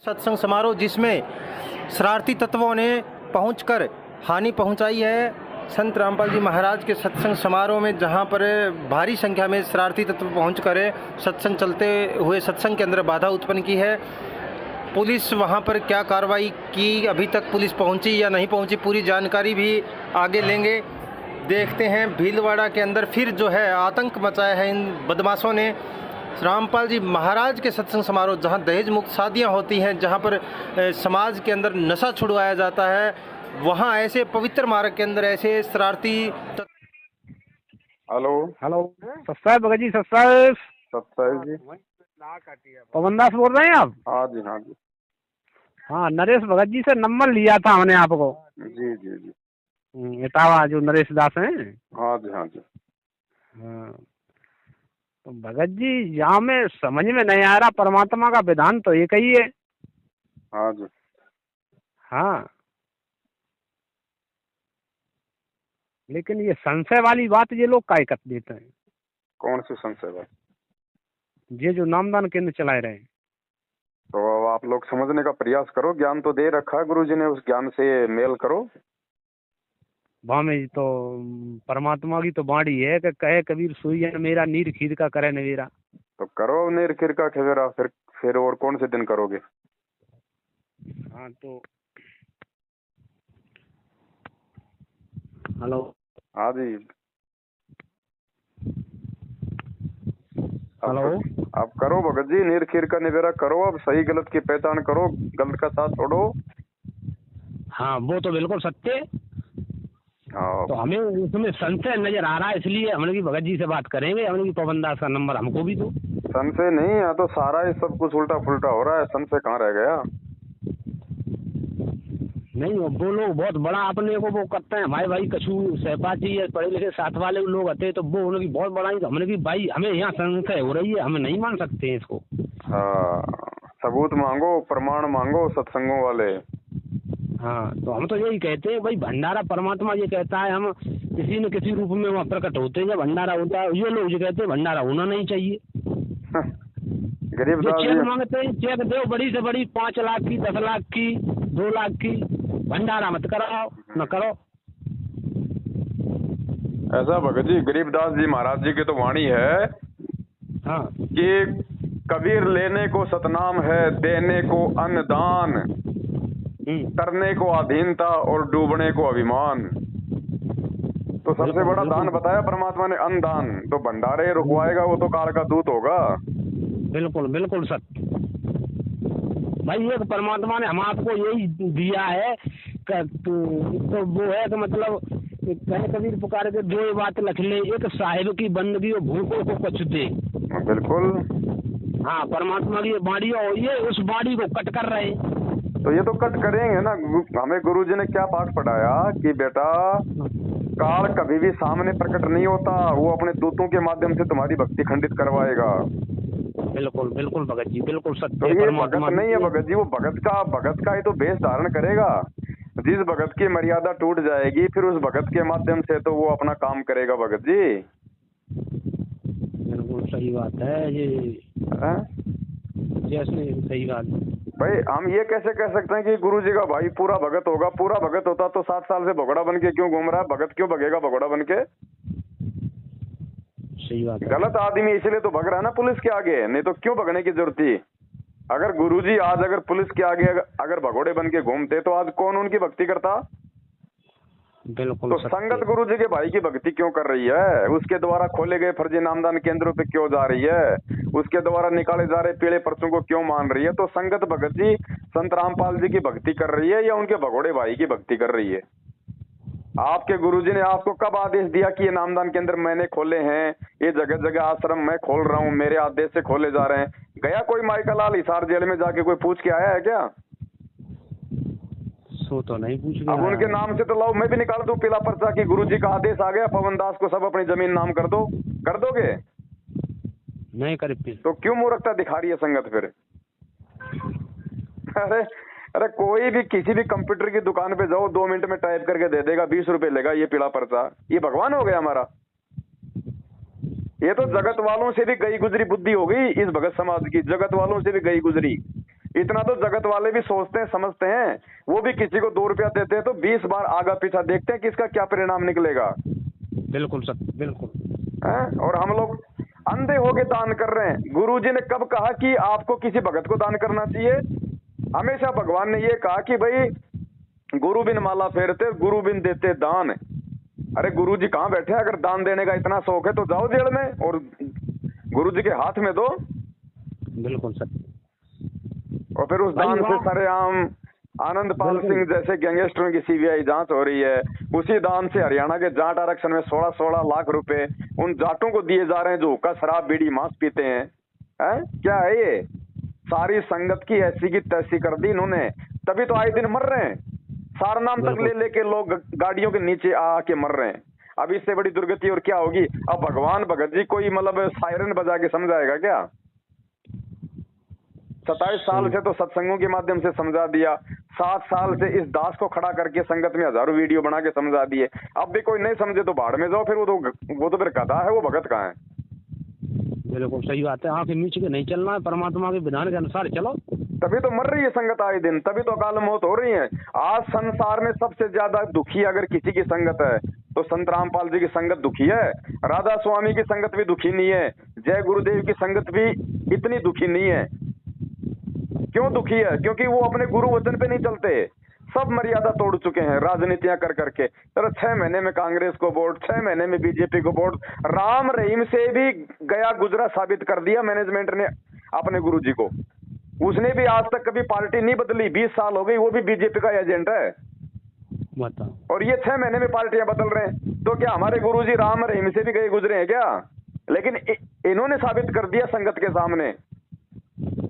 सत्संग समारोह जिसमें शरारती तत्वों ने पहुंचकर हानि पहुंचाई है संत रामपाल जी महाराज के सत्संग समारोह में, जहां पर भारी संख्या में शरारती तत्व पहुंचकर सत्संग चलते हुए सत्संग के अंदर बाधा उत्पन्न की है। पुलिस वहां पर क्या कार्रवाई की, अभी तक पुलिस पहुंची या नहीं पहुंची, पूरी जानकारी भी आगे लेंगे। देखते हैं भीलवाड़ा के अंदर फिर जो है आतंक मचाया है इन बदमाशों ने। रामपाल जी महाराज के सत्संग समारोह, जहां दहेज मुक्त शादियां होती हैं, जहां पर समाज के अंदर नशा छुड़वाया जाता है, वहां ऐसे पवित्र मार्ग के अंदर ऐसे शरारती। हेलो हेलो सत्साहेब भगत जी, सत्साहेब जी। पवन दास बोल रहे हैं आप? हाँ जी हाँ जी। हाँ, नरेश भगत जी से नंबर लिया था हमने आपको। जी जी जी। इटावा जो नरेश दास हैं। हाँ जी हाँ जी। हाँ, तो भगत जी यहाँ में समझ में नहीं आ रहा, परमात्मा का विधान तो एक ही है। हाँ जी। हाँ, लेकिन ये संशय वाली बात ये लोग काय कर देते हैं। कौन सी संशय बात? ये जो नामदान केंद्र चलाए रहे हैं, तो अब आप लोग समझने का प्रयास करो, ज्ञान तो दे रखा है गुरु जी ने, उस ज्ञान से मेल करो। वहाँ में तो परमात्मा की तो बाणी है कि कहे कबीर सुइयन मेरा नीर खीर का करे नवेरा। तो करो नीर खीर का खेवेरा, फिर और कौन से दिन करोगे? हाँ तो हेलो। हाँ जी। हेलो। आप करो भगत जी, नीर खीर का निवेरा करो, अब सही गलत की पहचान करो, गलत का साथ छोड़ो। हाँ, वो तो बिल्कुल सत्य है। तो हमें उसमें संशय नजर आ रहा है, इसलिए हमने की भगत जी से बात करेंगे। हमने की पवन दास का नंबर हमको भी दो। संशय नहीं है तो सारा ही सब कुछ उल्टा पुल्टा हो रहा है, संशय कहाँ रह गया? नहीं, वो लोग बहुत बड़ा अपने को वो करते हैं, भाई भाई कछु सहपाठी है, पढ़े लिखे साथ वाले लोग आते हैं, तो वो उनकी बहुत बड़ा ही। हमने की भाई हमें यहाँ संशय हो रही है, हमें नहीं मान सकते हैं इसको। हाँ, सबूत मांगो, प्रमाण मांगो सत्संगों वाले। हाँ, तो हम तो यही कहते हैं भाई, भंडारा परमात्मा ये कहता है हम किसी न किसी रूप में वहाँ प्रकट होते हैं, जब भंडारा होता है। ये लोग ये कहते हैं भंडारा होना नहीं चाहिए। गरीब जो चेक मांगते हैं, चेक दो बड़ी से बड़ी 5 लाख की, 10 लाख की, 2 लाख की, भंडारा मत कराओ, न करो। ऐसा भगत जी, गरीबदास जी महाराज जी की तो वाणी है। हाँ, कि कबीर लेने को सतनाम है, देने को अन्नदान, करने को अधीनता और डूबने को अभिमान। तो सबसे बड़ा दान बताया परमात्मा ने, अन्नदान। तो भंडारे रुकवाएगा वो तो काल का दूत होगा। बिल्कुल बिल्कुल सत्य भाई। एक परमात्मा ने हम आपको यही दिया है तो वो है कि मतलब कहे कबीर पुकार के दो बात लख ले, एक साहिब की बंदगी और भूखों को कुछ दे। बिल्कुल। हाँ, परमात्मा की बाड़ी और ये उस बाड़ी को कट कर रहे हैं। तो ये तो कट करेंगे ना। हमें गुरुजी ने क्या पाठ पढ़ाया कि बेटा, काल कभी भी सामने प्रकट नहीं होता, वो अपने दूतों के माध्यम से तुम्हारी भक्ति खंडित करवाएगा। बिल्कुल बिल्कुल भगत जी, बिल्कुल सत्य। तो ये भगत नहीं है भगत जी, वो भगत का ही तो भेष धारण करेगा। जिस भगत की मर्यादा टूट जाएगी, फिर उस भगत के माध्यम से तो वो अपना काम करेगा भगत जी। बिल्कुल सही बात है ये। जैसे सही बात है भाई, हम ये कैसे कह सकते हैं कि गुरु जी का भाई पूरा भगत होगा? पूरा भगत होता तो 7 साल से भगोड़ा बन के क्यों घूम रहा है? भगत क्यों भगेगा भगोड़ा बन के? सही बात है। गलत आदमी इसलिए तो भग रहा है ना पुलिस के आगे, नहीं तो क्यों भगने की जरूरत थी? अगर गुरुजी आज अगर पुलिस के आगे अगर भगोड़े बन के घूमते तो आज कौन उनकी भक्ति करता? बिल्कुल। तो संगत गुरुजी के भाई की भक्ति क्यों कर रही है? उसके द्वारा खोले गए फर्जी नामदान केंद्रों पे क्यों जा रही है? उसके द्वारा निकाले जा रहे पीले पर्चों को क्यों मान रही है? तो संगत भगत जी संत रामपाल जी की भक्ति कर रही है या उनके भगोड़े भाई की भक्ति कर रही है? आपके गुरुजी ने आपको कब आदेश दिया कि ये नामदान केंद्र मैंने खोले हैं, ये जगह जगह आश्रम मैं खोल रहा हूँ, मेरे आदेश से खोले जा रहे हैं? गया कोई माइका लाल हिसार जेल में जाके कोई पूछ के आया है क्या? सो तो नहीं पूछ। अब उनके नाम से तो लाओ, मैं भी निकाल दूं पीला पर्चा कि गुरुजी का आदेश आ गया, पवन दास को सब अपनी जमीन नाम कर दो। कर दोगे? नहीं कर। तो क्यों मूर्खता दिखा रही है संगत फिर? अरे कोई भी किसी भी कंप्यूटर की दुकान पे जाओ, 2 मिनट में टाइप करके दे देगा, 20 रुपए लेगा ये पीला पर्चा। ये भगवान हो गया हमारा? ये तो जगत वालों से भी गई गुजरी बुद्धि हो गई इस भगत समाज की, जगत वालों से भी गई गुजरी। इतना तो जगत वाले भी सोचते हैं, समझते हैं। वो भी किसी को 2 रुपया देते हैं तो 20 बार आगा पीछा देखते हैं कि इसका क्या परिणाम निकलेगा। बिल्कुल सर, बिल्कुल। हैं? और हम लोग अंधे होके दान कर रहे हैं। गुरुजी ने कब कहा कि आपको किसी भगत को दान करना चाहिए? हमेशा भगवान ने ये कहा कि भाई गुरु बिन माला फेरते, गुरु बिन देते दान। अरे गुरुजी कहाँ बैठे हैं? अगर दान देने का इतना शौक है तो जाओ जेल में और गुरुजी के हाथ में दो। बिल्कुल सर। और फिर उस दान से सरेआम आनंदपाल सिंह जैसे गैंगस्टरों की सीबीआई जांच हो रही है। उसी दान से हरियाणा के जाट आरक्षण में 16-16 लाख रुपए उन जाटों को दिए जा रहे हैं जो हुक्का, शराब, बीड़ी, मांस पीते हैं। क्या है ये? सारी संगत की ऐसी की तैसी कर दी इन्होंने, तभी तो आए दिन मर रहे हैं। सारनाम तक ले लेके लोग गाड़ियों के नीचे आके मर रहे हैं। अब इससे बड़ी दुर्गति और क्या होगी? अब भगवान भगत जी कोई मतलब सायरन बजा के समझाएगा क्या? 27 साल से तो सत्संगों के माध्यम से समझा दिया, 7 साल से इस दास को खड़ा करके संगत में हजारों वीडियो बना के समझा दिए। अब भी कोई नहीं समझे तो भाड़ में जाओ। फिर वो तो फिर गधा है, वो भगत कहाँ है? बिल्कुल सही बात है। आंखें मीच के नहीं चलना है, परमात्मा के विधान के अनुसार चलो। तभी तो मर रही है संगत आए दिन, तभी तो अकाल मौत हो रही है। आज संसार में सबसे ज्यादा दुखी अगर किसी की संगत है तो संत रामपाल जी की संगत दुखी है। राधा स्वामी की संगत भी दुखी नहीं है। जय गुरुदेव की संगत भी इतनी दुखी नहीं है। क्यों दुखी है? क्योंकि वो अपने गुरु वचन पे नहीं चलते। सब मर्यादा तोड़ चुके हैं राजनीतियां कर करके। तो 6 महीने में कांग्रेस को वोट, 6 महीने में बीजेपी को वोट। राम रहीम से भी गया गुजरा साबित कर दिया मैनेजमेंट ने अपने गुरुजी को। उसने भी आज तक कभी पार्टी नहीं बदली, 20 साल हो गई, वो भी बीजेपी का एजेंट है। और ये 6 महीने में पार्टियां बदल रहे हैं। तो क्या हमारे गुरुजी राम रहीम से भी गए गुजरे हैं क्या? लेकिन इन्होंने साबित कर दिया संगत के सामने,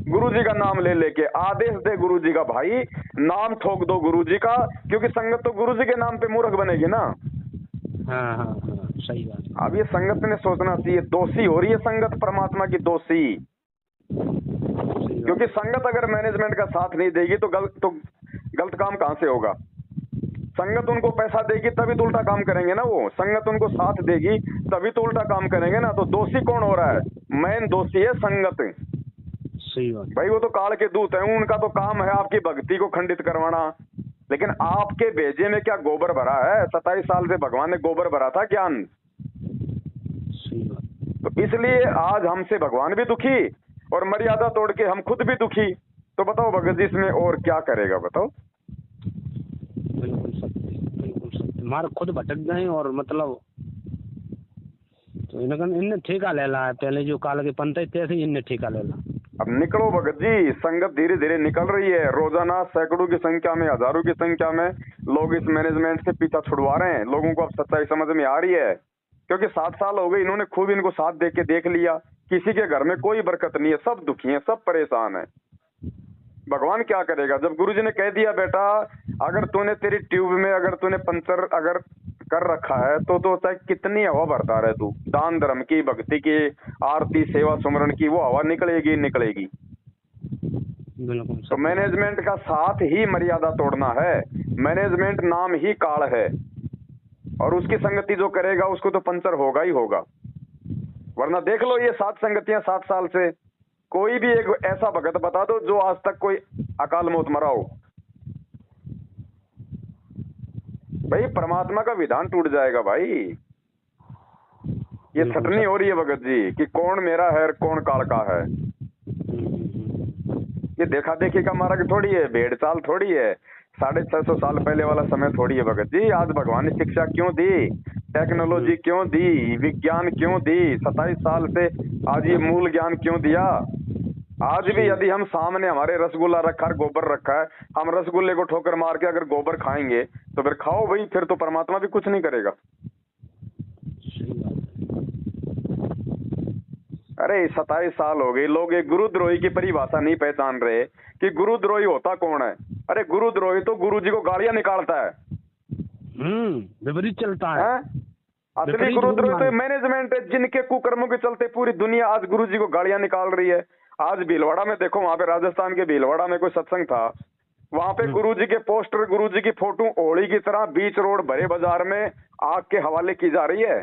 गुरुजी का नाम ले लेके आदेश दे गुरुजी का, भाई नाम ठोक दो गुरुजी का, क्योंकि संगत तो गुरुजी के नाम पे मूर्ख बनेगी ना। हाँ, सही बात। अब ये संगत ने सोचना चाहिए, दोषी हो रही है संगत परमात्मा की दोषी। क्योंकि संगत अगर मैनेजमेंट का साथ नहीं देगी तो गलत काम कहां से होगा? संगत उनको पैसा देगी तभी तो उल्टा काम करेंगे ना। वो संगत उनको साथ देगी तभी तो उल्टा काम करेंगे ना। तो दोषी कौन हो रहा है? मेन दोषी है संगत। सही बात भाई वो तो काल के दूत है, उनका तो काम है आपकी भक्ति को खंडित करवाना। लेकिन आपके भेजे में क्या गोबर भरा है? 27 साल से भगवान ने गोबर भरा था ज्ञान। तो इसलिए आज हमसे भगवान भी दुखी और मर्यादा तोड़ के हम खुद भी दुखी। तो बताओ भगत जी इसमें और क्या करेगा? बताओ। बिल्कुल सत्य। हमारे खुद भटक गए और मतलब तो इन्हें ठेका ले ला है। पहले जो काल के पंथ थे ऐसे इन्हें ठेका ले ला। अब निकलो भगत जी, संगत धीरे धीरे निकल रही है। रोजाना सैकड़ों की संख्या में, हजारों की संख्या में लोग इस मैनेजमेंट से पीछा छुड़वा रहे हैं। लोगों को अब सच्चाई समझ में आ रही है, क्योंकि 7 साल हो गए इन्होंने खूब इनको साथ दे के देख लिया। किसी के घर में कोई बरकत नहीं है, सब दुखी हैं, सब परेशान है। भगवान क्या करेगा? जब गुरुजी ने कह दिया बेटा अगर तूने तेरी ट्यूब में अगर तूने पंचर अगर कर रखा है तो चाहे कितनी हवा भरता रहे तू, दान धर्म की, भक्ति की, आरती, सेवा, सुमरण की, वो हवा निकलेगी निकलेगी। तो मैनेजमेंट का साथ ही मर्यादा तोड़ना है। मैनेजमेंट नाम ही काल है और उसकी संगति जो करेगा उसको तो पंचर होगा ही होगा। वरना देख लो ये 7 संगतियां 7 साल से, कोई भी एक ऐसा भगत बता दो जो आज तक कोई अकाल मौत मरा हो। भाई परमात्मा का विधान टूट जाएगा भाई। ये छटनी हो रही है भगत जी कि कौन मेरा है कौन काल का है। ये देखा देखी का मार्ग थोड़ी है, भेड़ चाल थोड़ी है, 650 साल पहले वाला समय थोड़ी है भगत जी। आज भगवान ने शिक्षा क्यों दी, टेक्नोलॉजी क्यों दी, विज्ञान क्यों दी, 27 साल से आज ये मूल ज्ञान क्यों दिया। आज भी यदि हम सामने हमारे रसगुल्ला रखा है, गोबर रखा है, हम रसगुल्ले को ठोकर मार के अगर गोबर खाएंगे तो फिर खाओ भाई, फिर तो परमात्मा भी कुछ नहीं करेगा। अरे 27 साल हो गए, लोग एक गुरुद्रोही की परिभाषा नहीं पहचान रहे कि गुरुद्रोही होता कौन है। अरे गुरुद्रोही तो गुरु जी को गालियां निकालता है, विपरीत चलता है। असली गुरुद्रोही तो मैनेजमेंट है जिनके कुकर्मों के चलते पूरी दुनिया आज गुरु जी को गालियां निकाल रही है। आज भीलवाड़ा में देखो, वहां पे राजस्थान के भीलवाड़ा में कोई सत्संग था, वहां पे गुरुजी के पोस्टर, गुरुजी की फोटो ओली की तरह बीच रोड भरे बाजार में आग के हवाले की जा रही है।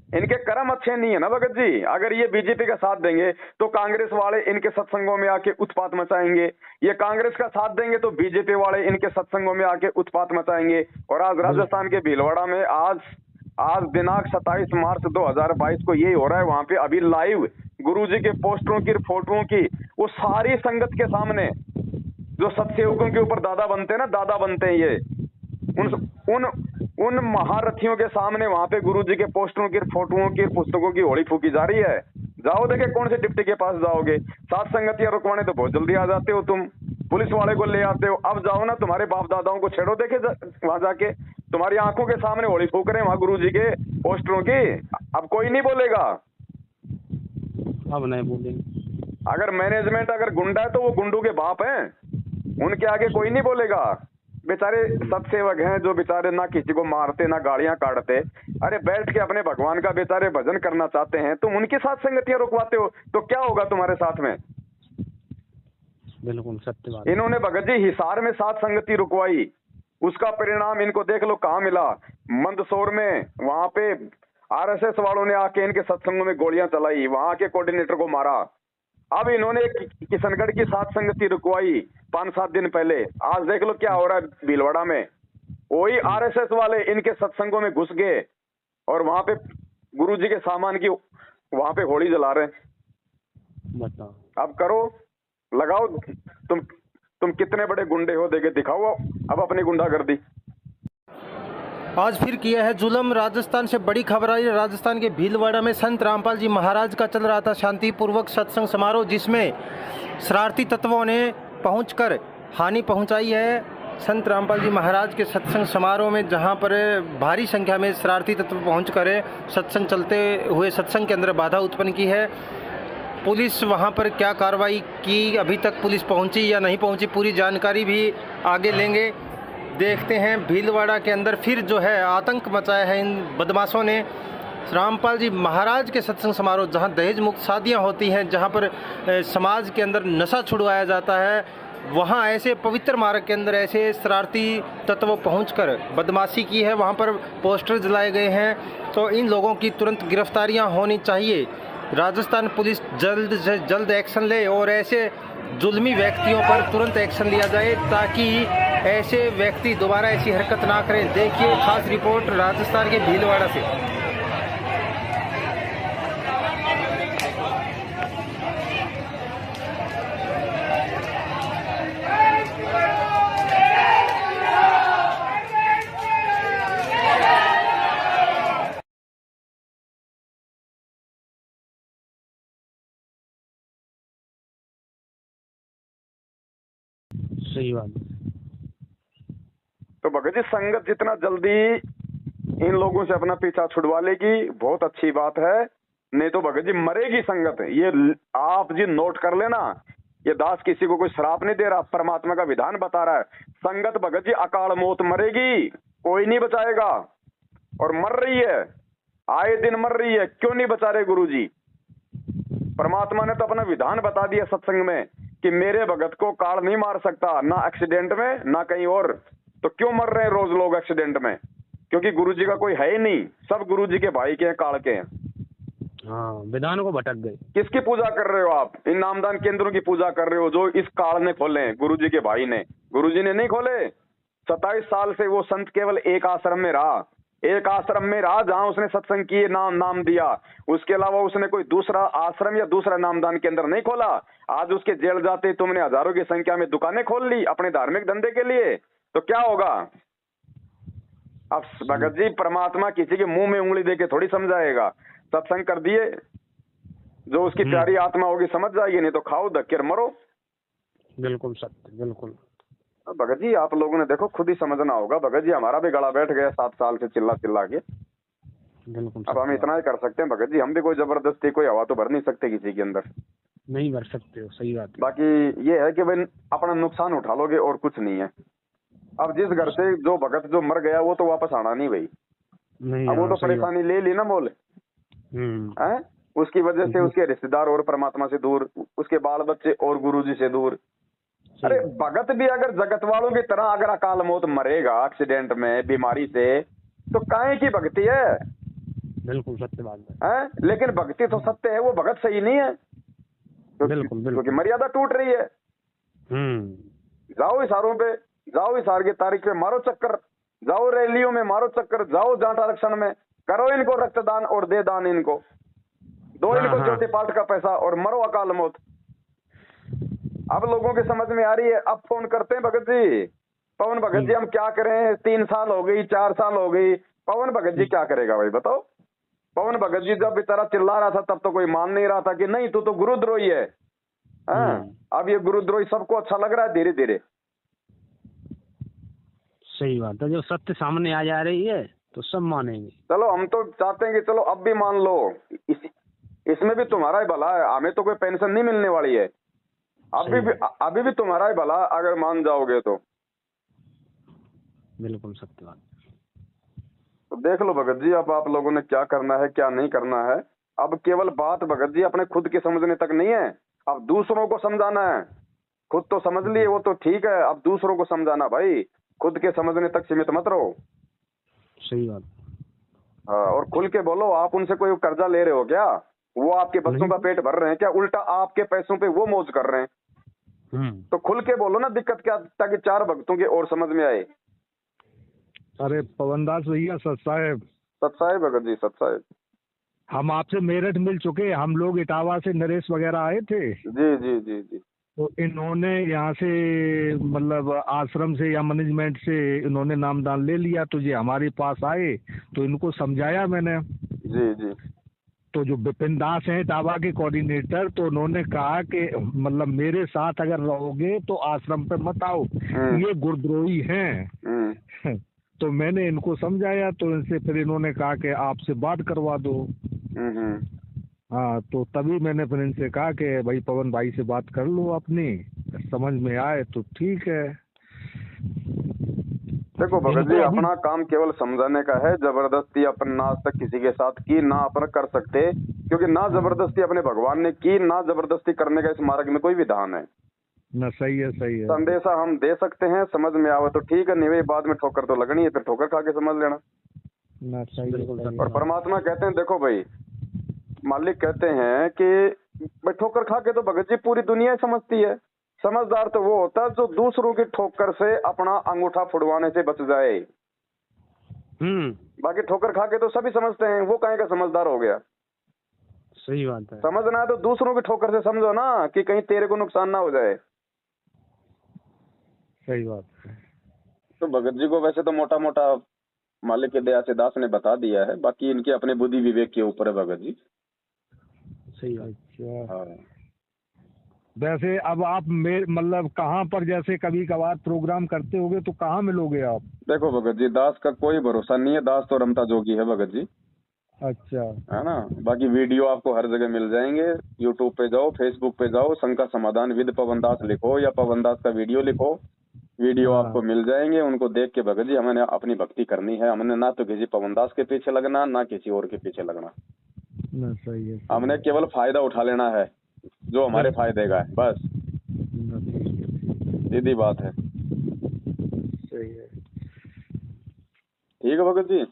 इनके कर्म अच्छे नहीं है ना भगत जी। अगर ये बीजेपी का साथ देंगे तो कांग्रेस वाले इनके सत्संगों में आके उत्पात मचाएंगे, ये कांग्रेस का साथ देंगे तो बीजेपी वाले इनके सत्संगों में आके उत्पात मचाएंगे। और आज राजस्थान के भीलवाड़ा में आज दिनांक 27 मार्च 2022 को यही हो रहा है। वहां पे अभी लाइव गुरुजी के पोस्टरों की, फोटोओं की, वो सारी संगत के सामने, जो सत्सेवकों के ऊपर दादा बनते हैं ना, दादा बनते हैं ये, उन महारथियों के सामने वहां पे गुरुजी के पोस्टरों की, फोटोओं की, पुस्तकों की होली फूकी जा रही है। जाओ देखे कौन से डिप्टी के पास जाओगे। सात संगतियां रुकवाने तो बहुत जल्दी आ जाते हो तुम, पुलिस वाले को ले आते हो। अब जाओ ना, तुम्हारे बाप दादाओं को छेड़ो, देखे वहां जाके तुम्हारी आंखों के सामने होली फूक रहे हैं वहां गुरुजी के पोस्टरों की। अब कोई नहीं बोलेगा, अब नहीं बोलेंगे। अगर मैनेजमेंट अगर गुंडा है तो वो गुंडों के बाप हैं, उनके आगे कोई नहीं बोलेगा। बेचारे सत्सेवक हैं जो बेचारे ना किसी को मारते ना गाड़ियां काटते, अरे बैठ के अपने भगवान का बेचारे भजन करना चाहते हैं, तुम उनके साथ संगतियां रुकवाते हो तो क्या होगा तुम्हारे साथ में। बिल्कुल सत्य बात। इन्होंने भगत जी हिसार में 7 संगति रुकवाई, उसका परिणाम इनको देख लो कहाँ मिला। मंदसौर में वहां पे आरएसएस वालों ने आके इनके सत्संगों में गोलियां चलाई, वहां के कोऑर्डिनेटर को मारा। अब इन्होंने किशनगढ़ की 7 संगति रुकवाई 5-7 दिन पहले, आज देख लो क्या हो रहा है भीलवाड़ा में। वही आरएसएस वाले इनके सत्संगों में घुस गए और वहां पे गुरुजी के सामान की वहां पे होली जला रहे हैं। बताओ, अब करो, लगाओ, तुम कितने बड़े गुंडे हो, देखे दिखाओ अब अपनी गुंडागर्दी। आज फिर किया है जुल्म। राजस्थान से बड़ी खबर आई। राजस्थान के भीलवाड़ा में संत रामपाल जी महाराज का चल रहा था शांतिपूर्वक सत्संग समारोह, जिसमें शरारती तत्वों ने पहुंचकर हानि पहुंचाई है संत रामपाल जी महाराज के सत्संग समारोह में, जहां पर भारी संख्या में शरारती तत्व पहुंचकर सत्संग चलते हुए सत्संग के अंदर बाधा उत्पन्न की है। पुलिस वहां पर क्या कार्रवाई की, अभी तक पुलिस पहुंची या नहीं पहुंची, पूरी जानकारी भी आगे लेंगे। देखते हैं भीलवाड़ा के अंदर फिर जो है आतंक मचाया है इन बदमाशों ने। रामपाल जी महाराज के सत्संग समारोह, जहां दहेज मुक्त शादियां होती हैं, जहां पर समाज के अंदर नशा छुड़वाया जाता है, वहां ऐसे पवित्र मार्ग के अंदर ऐसे शरारती तत्व पहुंचकर बदमाशी की है। वहां पर पोस्टर जलाए गए हैं, तो इन लोगों की तुरंत गिरफ्तारियां होनी चाहिए। राजस्थान पुलिस जल्द से जल्द एक्शन ले और ऐसे जुल्मी व्यक्तियों पर तुरंत एक्शन लिया जाए, ताकि ऐसे व्यक्ति दोबारा ऐसी हरकत ना करें। देखिए खास रिपोर्ट राजस्थान के भीलवाड़ा से। सही बात। तो भगत जी संगत जितना जल्दी इन लोगों से अपना पीछा छुड़वा लेगी बहुत अच्छी बात है, नहीं तो भगत जी मरेगी संगत। ये आप जी नोट कर लेना, ये दास किसी को कोई श्राप नहीं दे रहा, परमात्मा का विधान बता रहा है। संगत भगत जी अकाल मौत मरेगी, कोई नहीं बचाएगा, और मर रही है, आए दिन मर रही है। क्यों नहीं बचा रहे गुरु जी? परमात्मा ने तो अपना विधान बता दिया सत्संग में कि मेरे भगत को काल नहीं मार सकता, ना एक्सीडेंट में ना कहीं और। तो क्यों मर रहे हैं रोज लोग एक्सीडेंट में? क्योंकि गुरुजी का कोई है ही नहीं, सब गुरुजी के भाई के हैं, काल के हैं। हाँ, विधान को भटक गए। किसकी पूजा कर रहे हो आप? इन नामदान केंद्रों की पूजा कर रहे हो जो इस काल ने खोले हैं, गुरुजी के भाई ने। गुरुजी ने नहीं खोले। 27 साल से वो संत केवल एक आश्रम में रहा, एक आश्रम में रहा जहां उसने सत्संग किए, नाम दिया। उसके अलावा उसने कोई दूसरा आश्रम या दूसरा नामदान केंद्र नहीं खोला। आज उसके जेल जाते तुमने हजारों की संख्या में दुकानें खोल ली अपने धार्मिक धंधे के लिए, तो क्या होगा? अब भगत जी परमात्मा किसी के मुंह में उंगली देके थोड़ी समझाएगा। सत्संग कर दिए, जो उसकी प्यारी आत्मा होगी समझ जाएगी, नहीं तो खाओ धक्के और मरो। बिल्कुल सत्य, बिल्कुल। भगत जी आप लोगों ने देखो खुद ही समझना होगा। भगत जी हमारा भी गला बैठ गया 7 साल से चिल्ला चिल्ला के। बिल्कुल। अब हम इतना ही कर सकते हैं भगत जी, हम भी कोई जबरदस्ती कोई हवा तो भर नहीं सकते किसी के अंदर, नहीं भर सकते हो, सही बात है। बाकी ये है कि भाई अपना नुकसान उठा लोगे और कुछ नहीं है। अब जिस घर से जो भगत जो मर गया वो तो वापस आना नहीं भाई, अब वो तो परेशानी ले ली ना बोले है, उसकी वजह से उसके रिश्तेदार और परमात्मा से दूर, उसके बाल बच्चे और गुरुजी से दूर। अरे भगत भी अगर जगत वालों की तरह अगर अकाल मौत मरेगा एक्सीडेंट में बीमारी से, तो काहे की भक्ति है? बिल्कुल सत्य बात है। हैं? लेकिन भक्ति तो सत्य है, वो भगत सही नहीं है। बिल्कुल क्योंकि मर्यादा टूट रही है। जाओ इशारों पे, जाओ इशार की तारीख पे मारो चक्कर, जाओ रैलियों में मारो चक्कर, जाओ जाट आरक्षण में, करो इनको रक्तदान और दे दान, इनको दो, इनको ज्योति पाठ का पैसा और मरो अकाल मौत। अब लोगों की समझ में आ रही है। अब फोन करते हैं भगत जी, पवन भगत जी हम क्या करें, 3 साल हो गई, 4 साल हो गई, पवन भगत जी क्या करेगा भाई बताओ। पवन भगत जी जब बेचारा चिल्ला रहा था तब तो कोई मान नहीं रहा था कि नहीं तू तो गुरुद्रोही है। अब ये गुरुद्रोही सबको अच्छा लग रहा है धीरे धीरे। सही बात है, जब सत्य सामने आ जा रही है तो सब मानेंगे। चलो हम तो चाहते हैं कि चलो अब भी मान लो, इसमें भी तुम्हारा ही भला है, हमें तो कोई पेंशन नहीं मिलने वाली है, अभी भी तुम्हारा ही भला अगर मान जाओगे तो। बिल्कुल सत्य बात। तो देख लो भगत जी, अब आप लोगों ने क्या करना है क्या नहीं करना है। अब केवल बात भगत जी अपने खुद के समझने तक नहीं है, अब दूसरों को समझाना है। खुद तो समझ लिए वो तो ठीक है, अब दूसरों को समझाना भाई, खुद के समझने तक सीमित मत रहो। सही बात। हाँ, और खुल के बोलो। आप उनसे कोई कर्जा ले रहे हो क्या? वो आपके बच्चों का पेट भर रहे हैं क्या? उल्टा आपके पैसों पे वो मौज कर रहे हैं। तो खुल के बोलो ना दिक्कत क्या, ताकि 4 भक्तों के और समझ में आए। अरे पवनदास भैया, सत साहेब भगत जी, सत साहेब, हम आपसे मेरठ मिल चुके। हम लोग इटावा से नरेश वगैरह आए थे। जी जी जी जी। तो इन्होंने यहाँ से मतलब आश्रम से या मैनेजमेंट से इन्होंने नामदान ले लिया, तो ये हमारे पास आए तो इनको समझाया मैंने। जी जी। तो जो विपिन दास हैं इटावा के कोऑर्डिनेटर, तो उन्होंने कहा कि मतलब मेरे साथ अगर रहोगे तो आश्रम पे मत आओ, ये गुरुद्रोही हैं। तो मैंने इनको समझाया, तो इनसे फिर इन्होंने कहा कि आपसे बात करवा दो। हाँ, तो तभी मैंने फिर इनसे कहा कि भाई पवन भाई से बात कर लो अपनी, समझ में आए तो ठीक है। देखो भगत जी, अपना काम केवल समझाने का है, जबरदस्ती अपन ना आज तक किसी के साथ की ना अपन कर सकते, क्योंकि ना जबरदस्ती अपने भगवान ने की, ना जबरदस्ती करने का इस मार्ग में कोई विधान है ना। सही है, सही है। संदेशा हम दे सकते हैं, समझ में आवे तो ठीक है, नहीं बाद में ठोकर तो लगनी है, फिर ठोकर खा के समझ लेना ना। सही है। और परमात्मा कहते हैं, देखो भाई मालिक कहते हैं कि भाई ठोकर खा के तो भगत जी पूरी दुनिया समझती है। समझदार तो वो होता है जो दूसरों की ठोकर से अपना अंगूठा फुड़वाने से बच जाए। बाकी ठोकर खा के तो सभी समझते हैं, वो कहीं का समझदार हो गया। सही बात है। समझना है तो दूसरों की ठोकर से समझो ना, कि कहीं तेरे को नुकसान ना हो जाए। सही बात है। तो भगत जी को वैसे तो मोटा मोटा मालिक के दया से दास ने बता दिया है, बाकी इनके अपने बुद्धि विवेक के ऊपर है भगत जी। सही बात। हाँ। वैसे अब आप मतलब कहाँ पर जैसे कभी कभार प्रोग्राम करते होगे तो कहाँ मिलोगे आप? देखो भगत जी, दास का कोई भरोसा नहीं है, दास तो रमता जोगी है भगत जी। अच्छा, है ना। बाकी वीडियो आपको हर जगह मिल जाएंगे। यूट्यूब पे जाओ, फेसबुक पे जाओ, शंका समाधान विद पवन दास लिखो या पवन दास का वीडियो लिखो, वीडियो आपको मिल जाएंगे। उनको देख के भगत जी हमें अपनी भक्ति करनी है, हमने ना तो किसी पवन दास के पीछे लगना, ना किसी और के पीछे लगना। ना सही है। हमने केवल फायदा उठा लेना है जो हमारे फायदे का है, बस सीधी बात है। सही है। ठीक है भगत जी।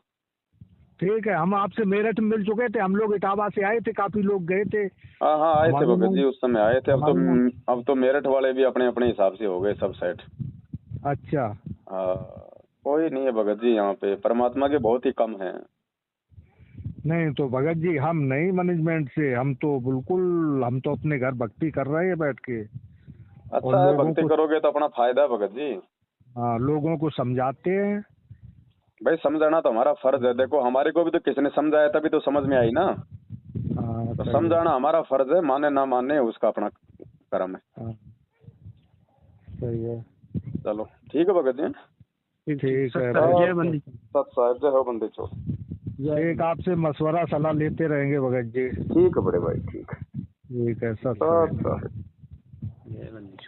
ठीक है, हम आपसे मेरठ मिल चुके थे। हम लोग इटावा से आए थे, काफी लोग गए थे। हाँ आए थे भगत जी, उस समय आए थे। अब तो मेरठ वाले भी अपने अपने हिसाब से हो गए सब सेट। अच्छा। कोई नहीं है भगत जी, यहाँ पे परमात्मा के बहुत ही कम हैं। नहीं तो भगत जी हम नहीं मैनेजमेंट से, हम तो बिल्कुल, हम तो अपने घर भक्ति कर रहे हैं बैठ के। अच्छा है, भक्ति करोगे तो अपना फायदा है भगत जी। हाँ, लोगों को समझाते हैं भाई, समझाना तो हमारा फर्ज है। देखो हमारे को भी तो किसी ने समझाया तभी तो समझ में आई ना। तो समझाना हमारा फर्ज है, माने ना माने उसका अपना कर्म है। सही है। चलो ठीक है भगत जी। ठीक है। जय बंदी सत साहब, जय हो बंदी चोर। एक आपसे मशवरा सलाह लेते रहेंगे भगत जी। ठीक है बड़े भाई, ठीक है। ठीक है सर। सत साहब। जय बंदी।